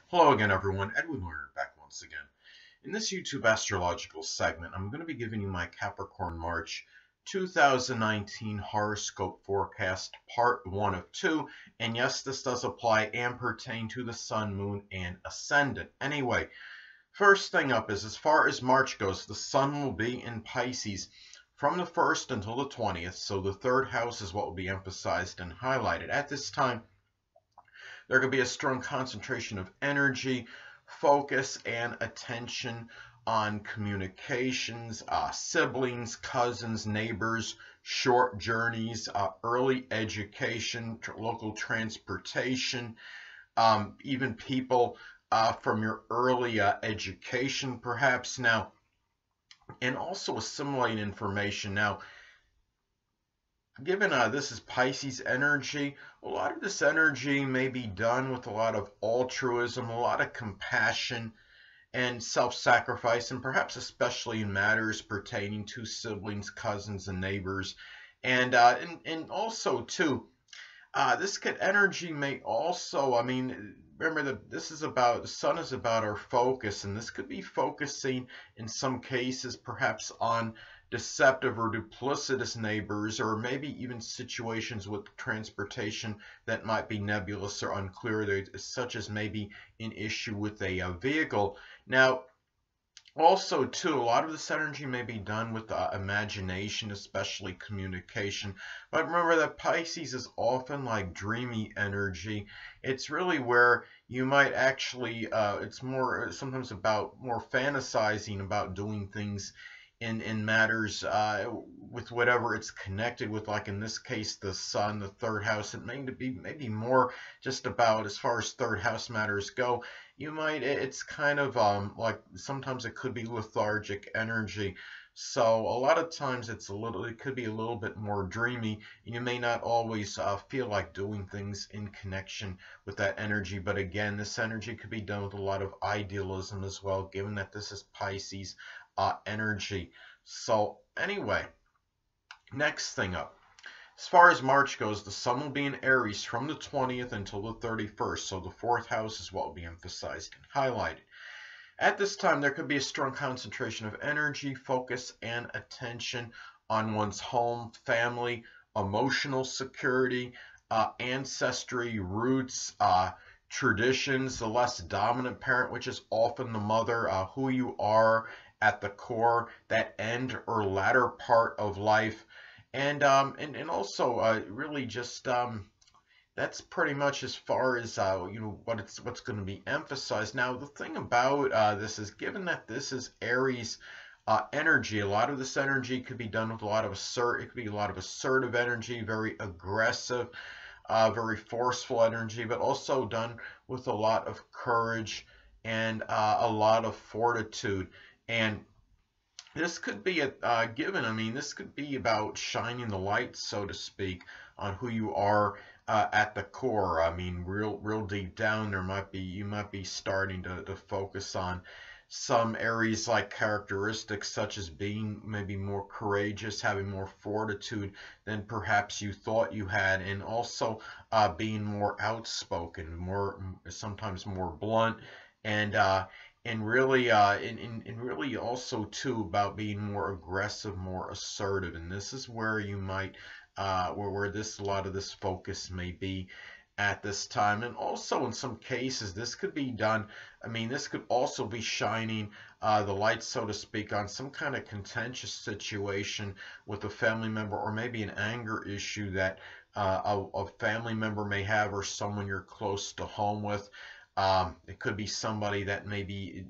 Hello again, everyone. Edwin Learnard back once again. In this YouTube astrological segment, I'm going to be giving you my Capricorn March 2019 horoscope forecast, part 1 of 2. And yes, this does apply and pertain to the Sun, Moon, and Ascendant. Anyway, first thing up is as far as March goes, the Sun will be in Pisces from the 1st until the 20th. So the third house is what will be emphasized and highlighted. At this time, there could be a strong concentration of energy, focus, and attention on communications, siblings, cousins, neighbors, short journeys, early education, local transportation, even people from your early education perhaps. Now, and also assimilating information. Now, given this is Pisces energy, a lot of this energy may be done with a lot of altruism, a lot of compassion, and self-sacrifice, and perhaps especially in matters pertaining to siblings, cousins, and neighbors. And also, too, this energy may also, remember that this is about, the Sun is about our focus, and this could be focusing in some cases perhaps on deceptive or duplicitous neighbors, or maybe even situations with transportation that might be nebulous or unclear, such as maybe an issue with a vehicle. Now, also, too, a lot of this energy may be done with imagination, especially communication. But remember that Pisces is often like dreamy energy. It's really where you might actually, it's more sometimes about more fantasizing about doing things in matters with whatever it's connected with, like in this case the Sun, the third house. It may be maybe more just about, as far as third house matters go, you might, it's kind of like sometimes it could be lethargic energy. So a lot of times it could be a little bit more dreamy, and you may not always feel like doing things in connection with that energy. But again, this energy could be done with a lot of idealism as well, given that this is Pisces energy. So anyway, next thing up. As far as March goes, the Sun will be in Aries from the 20th until the 31st. So the fourth house is what will be emphasized and highlighted. At this time, there could be a strong concentration of energy, focus, and attention on one's home, family, emotional security, ancestry, roots, traditions, the less dominant parent, which is often the mother, who you are at the core, that end or latter part of life, and also really just that's pretty much as far as what's going to be emphasized. Now, the thing about this is, given that this is Aries energy, a lot of this energy could be done with a lot of assertive energy, very aggressive, very forceful energy, but also done with a lot of courage and a lot of fortitude. And this could be this could be about shining the light, so to speak, on who you are at the core. Real deep down, you might be starting to focus on some Aries-like characteristics, such as being maybe more courageous, having more fortitude than perhaps you thought you had, and also being more outspoken, sometimes more blunt, and really really also too about being more aggressive, more assertive. And this is where you might where a lot of this focus may be at this time. And also in some cases this could be done, this could also be shining the light, so to speak, on some kind of contentious situation with a family member, or maybe an anger issue that a family member may have, or someone you're close to home with. It could be somebody that maybe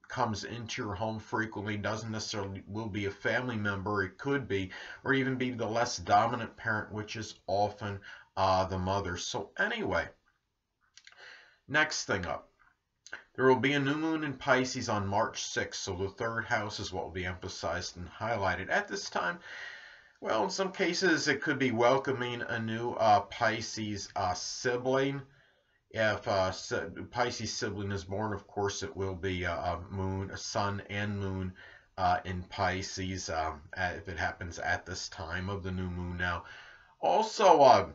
comes into your home frequently, doesn't necessarily will be a family member. It could be, or even be the less dominant parent, which is often the mother. So anyway, next thing up. There will be a new moon in Pisces on March 6th, so the third house is what will be emphasized and highlighted. At this time, well, in some cases it could be welcoming a new Pisces sibling. If Pisces sibling is born, of course, it will be a Sun and Moon in Pisces if it happens at this time of the new moon. Now, also,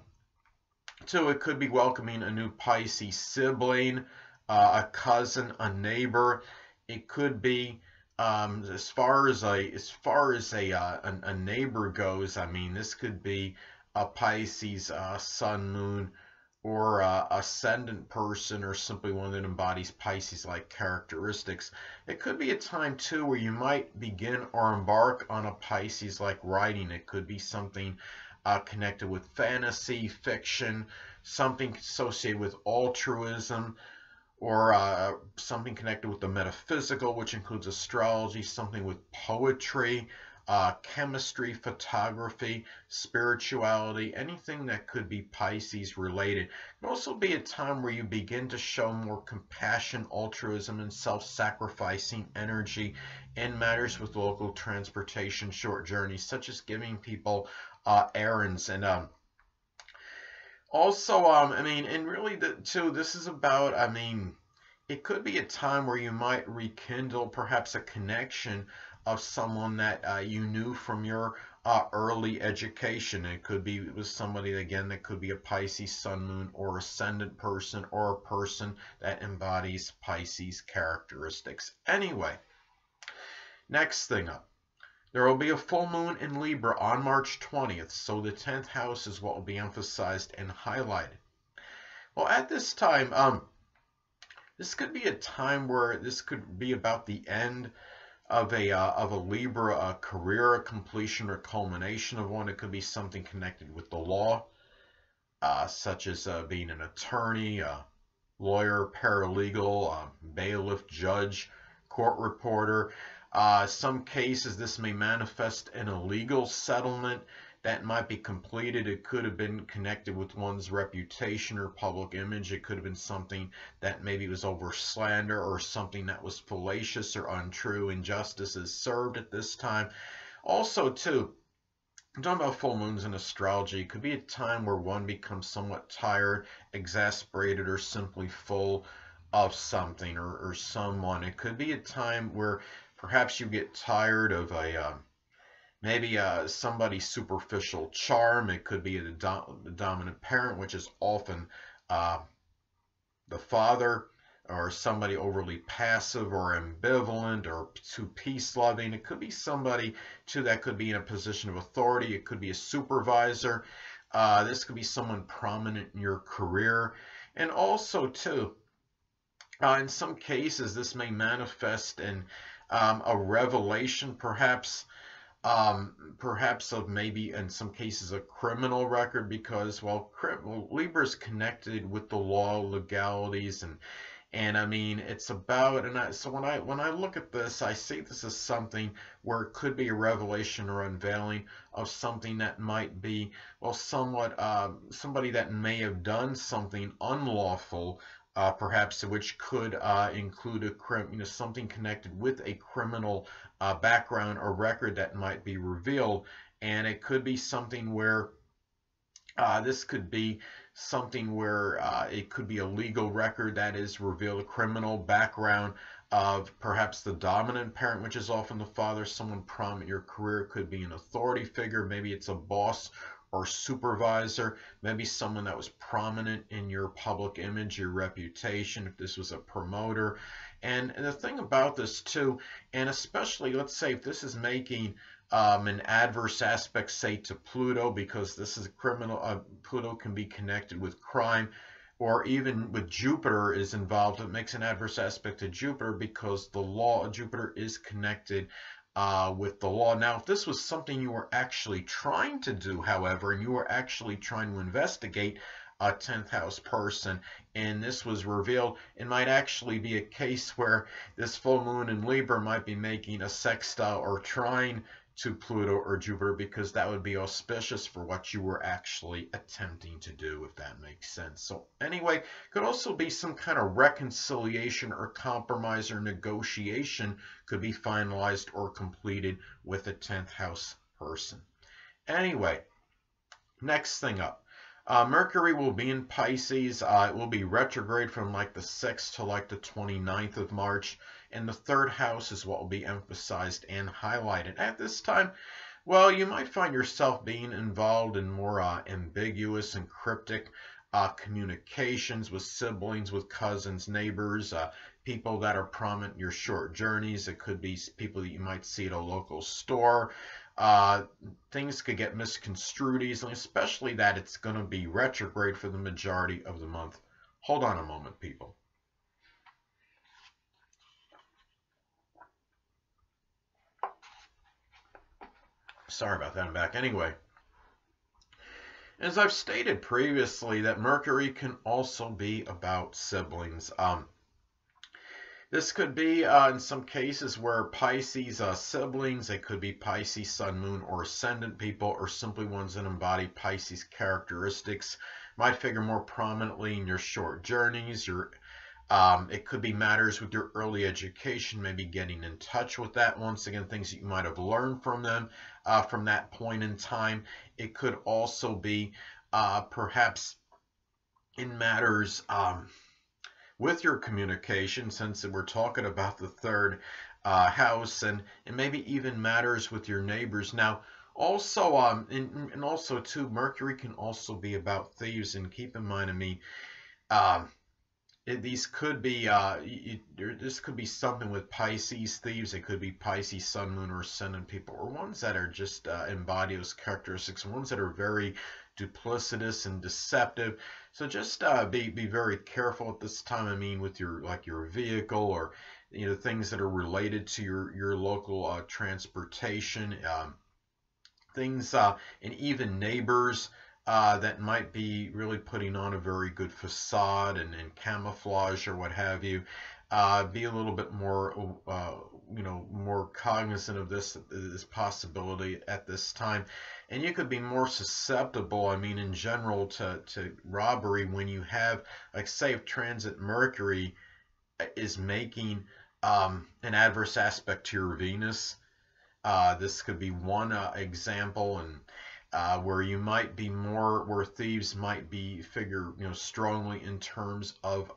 too, it could be welcoming a new Pisces sibling, a cousin, a neighbor. It could be as far as a neighbor goes. I mean, this could be a Pisces sun, moon, or ascendant person, or simply one that embodies Pisces-like characteristics. It could be a time too where you might begin or embark on a Pisces-like writing. It could be something connected with fantasy, fiction, something associated with altruism, or something connected with the metaphysical, which includes astrology, something with poetry, chemistry, photography, spirituality, anything that could be Pisces related. It could also be a time where you begin to show more compassion, altruism, and self-sacrificing energy in matters with local transportation, short journeys, such as giving people errands. And also, I mean, and really, too, this is about, I mean, it could be a time where you might rekindle perhaps a connection of someone that you knew from your early education. It could be with somebody, again, that could be a Pisces, sun, moon, or ascendant person, or a person that embodies Pisces characteristics. Anyway, next thing up. There will be a full moon in Libra on March 20th, so the 10th house is what will be emphasized and highlighted. Well, at this time, this could be a time where this could be about the end of a Libra career, a completion or culmination of one. It could be something connected with the law, such as being an attorney, lawyer, paralegal, bailiff, judge, court reporter. Some cases this may manifest in a legal settlement that might be completed. It could have been connected with one's reputation or public image. It could have been something that maybe was over slander, or something that was fallacious or untrue. Injustice is served at this time. Also, too, I'm talking about full moons in astrology. It could be a time where one becomes somewhat tired, exasperated, or simply full of something or someone. It could be a time where perhaps you get tired of maybe somebody's superficial charm. It could be the dominant parent, which is often the father, or somebody overly passive or ambivalent or too peace-loving. It could be somebody, too, that could be in a position of authority. It could be a supervisor. This could be someone prominent in your career. And also, too, in some cases, this may manifest in a revelation, perhaps of maybe in some cases a criminal record, because, well, Libra is connected with the law, legalities, and I mean, it's about, so when I look at this, I see this as something where it could be a revelation or unveiling of something that might be, well, somewhat somebody that may have done something unlawful, perhaps, which could include something connected with a criminal background or record that might be revealed. And it could be something where this could be something where it could be a legal record that is revealed, a criminal background of perhaps the dominant parent, which is often the father, someone prominent in your career. It could be an authority figure. Maybe it's a boss or supervisor, maybe someone that was prominent in your public image, your reputation, if this was a promoter. And the thing about this too, and especially, let's say if this is making an adverse aspect, say, to Pluto, because this is a criminal, Pluto can be connected with crime, or even with Jupiter is involved. It makes an adverse aspect to Jupiter because the law of Jupiter is connected with the law. Now, if this was something you were actually trying to do, however, and you were actually trying to investigate a 10th house person, and this was revealed, it might actually be a case where this full moon in Libra might be making a sextile or trine to Pluto or Jupiter, because that would be auspicious for what you were actually attempting to do, if that makes sense. So anyway, could also be some kind of reconciliation or compromise or negotiation could be finalized or completed with a 10th house person. Anyway, next thing up. Mercury will be in Pisces. It will be retrograde from like the 6th to like the 29th of March. And the 3rd house is what will be emphasized and highlighted. At this time, well, you might find yourself being involved in more ambiguous and cryptic communications with siblings, with cousins, neighbors, people that are prominent in your short journeys. It could be people that you might see at a local store. Uh, Things could get misconstrued easily, especially that it's going to be retrograde for the majority of the month. Hold on a moment, people. Sorry about that, I'm back. Anyway, as I've stated previously, that Mercury can also be about siblings. This could be in some cases where Pisces siblings, it could be Pisces sun, moon, or ascendant people, or simply ones that embody Pisces characteristics, might figure more prominently in your short journeys. It could be matters with your early education, maybe getting in touch with that. Once again, things that you might have learned from them from that point in time. It could also be perhaps in matters with your communication, since we're talking about the third house, and maybe even matters with your neighbors. Now, also, and also too, Mercury can also be about thieves. And keep in mind, I mean, these could be this could be something with Pisces thieves. It could be Pisces sun, moon, or ascendant people, or ones that are just embody those characteristics, ones that are very duplicitous and deceptive. So just be very careful at this time. I mean, with your vehicle, or things that are related to your local transportation, things and even neighbors that might be really putting on a very good facade and camouflage or what have you. Be a little bit more, more cognizant of this possibility at this time. And you could be more susceptible, I mean, in general, to robbery when you have, like, say, if transit Mercury is making an adverse aspect to your Venus. This could be one example, and where you might be more, where thieves might be figure strongly in terms of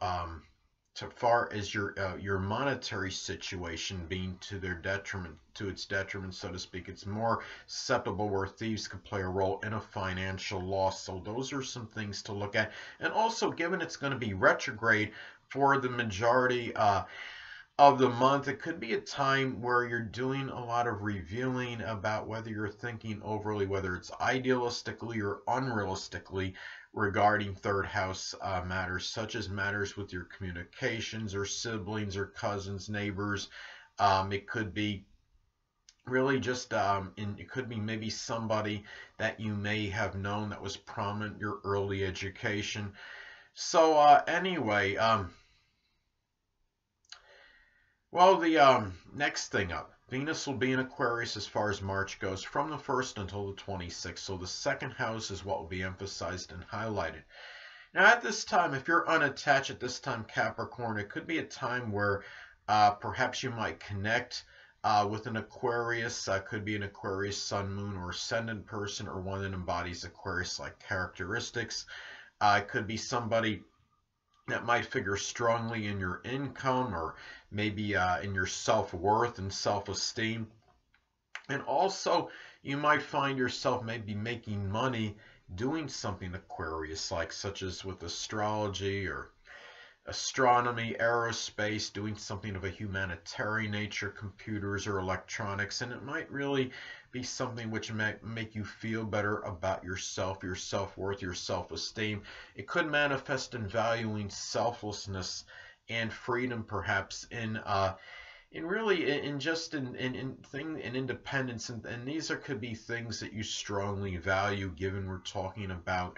so far as your monetary situation being to their detriment, to its detriment, so to speak. It's more susceptible where thieves could play a role in a financial loss. So those are some things to look at. And also, given it's going to be retrograde for the majority of the month, it could be a time where you're doing a lot of reviewing about whether you're thinking overly, whether it's idealistically or unrealistically, regarding third house matters, such as matters with your communications, or siblings, or cousins, neighbors. It could be really just it could be maybe somebody that you may have known that was prominent in your early education. So anyway, well, the next thing up, Venus will be in Aquarius as far as March goes, from the 1st until the 26th. So the second house is what will be emphasized and highlighted. Now, at this time, if you're unattached at this time, Capricorn, it could be a time where perhaps you might connect with an Aquarius. Could be an Aquarius sun, moon, or ascendant person, or one that embodies Aquarius-like characteristics. It could be somebody that might figure strongly in your income, or maybe in your self-worth and self-esteem. And also, you might find yourself maybe making money doing something Aquarius-like, such as with astrology or astronomy, aerospace, doing something of a humanitarian nature, computers or electronics. And it might really be something which may make you feel better about yourself, your self-worth, your self-esteem. It could manifest in valuing selflessness and freedom, perhaps in really in just in independence, and these could be things that you strongly value, given we're talking about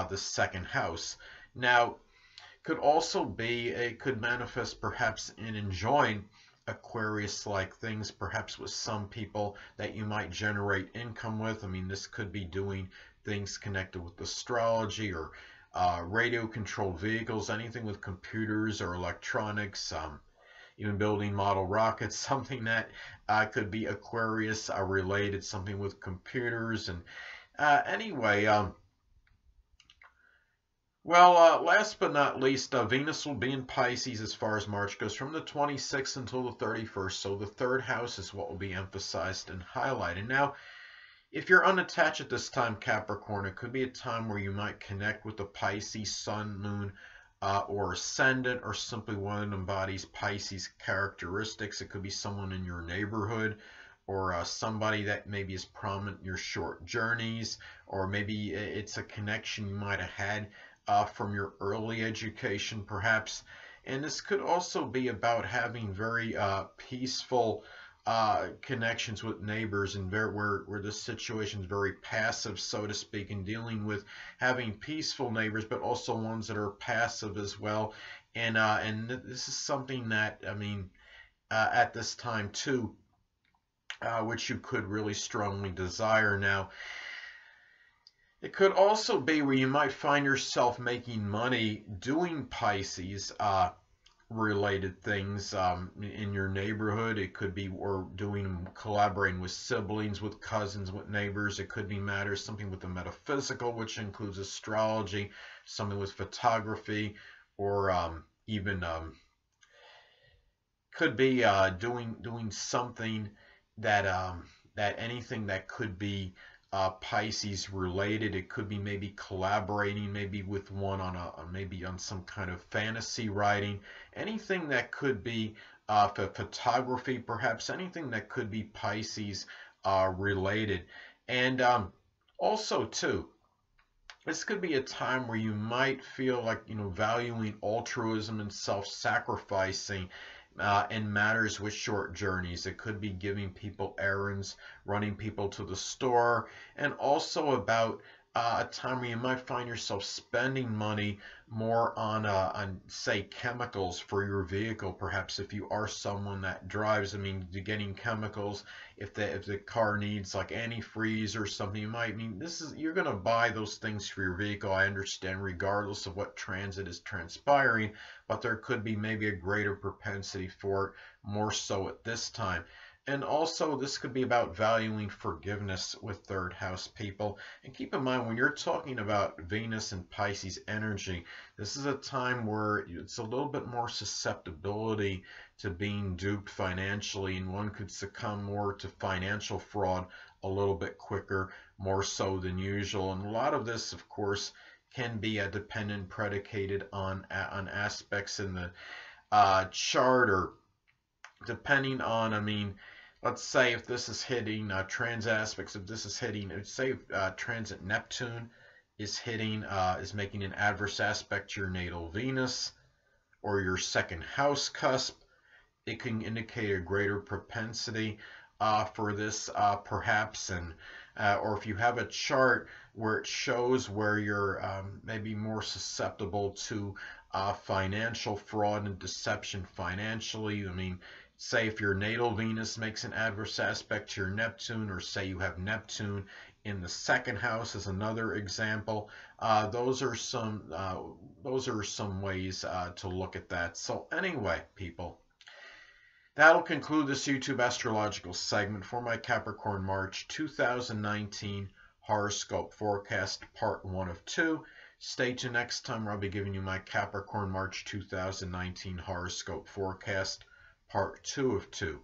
the second house. Now, could also be, it could manifest perhaps in enjoying Aquarius-like things, perhaps with some people that you might generate income with. I mean, this could be doing things connected with astrology, or radio-controlled vehicles, anything with computers or electronics, even building model rockets, something that could be Aquarius related, something with computers. And anyway, well, last but not least, Venus will be in Pisces as far as March goes, from the 26th until the 31st. So the third house is what will be emphasized and highlighted. Now, If you're unattached at this time, Capricorn, it could be a time where you might connect with the Pisces sun, moon, or ascendant, or simply one that embodies Pisces characteristics. It could be someone in your neighborhood, or somebody that maybe is prominent in your short journeys, or maybe it's a connection you might have had from your early education, perhaps. And this could also be about having very peaceful connections with neighbors, and where the situation is very passive, so to speak, and dealing with having peaceful neighbors, but also ones that are passive as well. And this is something that, I mean, at this time too, which you could really strongly desire. Now, it could also be where you might find yourself making money doing Pisces related things in your neighborhood. It could be or collaborating with siblings, with cousins, with neighbors. It could be something with the metaphysical, which includes astrology, something with photography, or even could be doing something that anything that could be Pisces related. It could be maybe collaborating maybe with one on maybe on some kind of fantasy writing, anything that could be for photography, perhaps anything that could be Pisces related. And also too, this could be a time where you might feel like, valuing altruism and self-sacrificing in matters with short journeys. It could be giving people errands, running people to the store, and also about a time where you might find yourself spending money more on say chemicals for your vehicle. Perhaps if you are someone that drives, I mean, getting chemicals, if the car needs like antifreeze or something, you're going to buy those things for your vehicle. I understand, regardless of what transit is transpiring, but there could be maybe a greater propensity for it, more so at this time. And also, this could be about valuing forgiveness with third house people. And keep in mind, when you're talking about Venus and Pisces energy, this is a time where it's a little bit more susceptibility to being duped financially, and one could succumb more to financial fraud a little bit quicker, more so than usual. And a lot of this, of course, can be dependent, predicated on aspects in the chart, or depending on, I mean, let's say if this is hitting transit aspects, if this is hitting, say transit Neptune is making an adverse aspect to your natal Venus or your second house cusp, it can indicate a greater propensity for this perhaps. And or if you have a chart where it shows where you're maybe more susceptible to financial fraud and deception financially. I mean, say if your natal Venus makes an adverse aspect to your Neptune, or say you have Neptune in the second house as another example. Those are some ways to look at that. So anyway, people, that'll conclude this YouTube astrological segment for my Capricorn March 2019 horoscope forecast, part 1 of 2. Stay tuned next time, where I'll be giving you my Capricorn March 2019 horoscope forecast, part 2 of 2.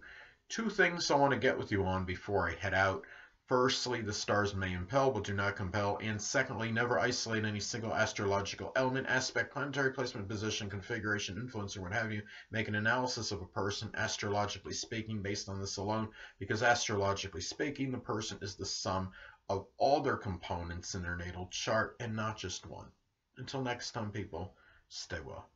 Two things I want to get with you on before I head out. Firstly, the stars may impel but do not compel. And secondly, never isolate any single astrological element, aspect, planetary placement, position, configuration, influence, or what have you. Make an analysis of a person, astrologically speaking, based on this alone, because astrologically speaking, the person is the sum of all their components in their natal chart and not just one. Until next time, people, stay well.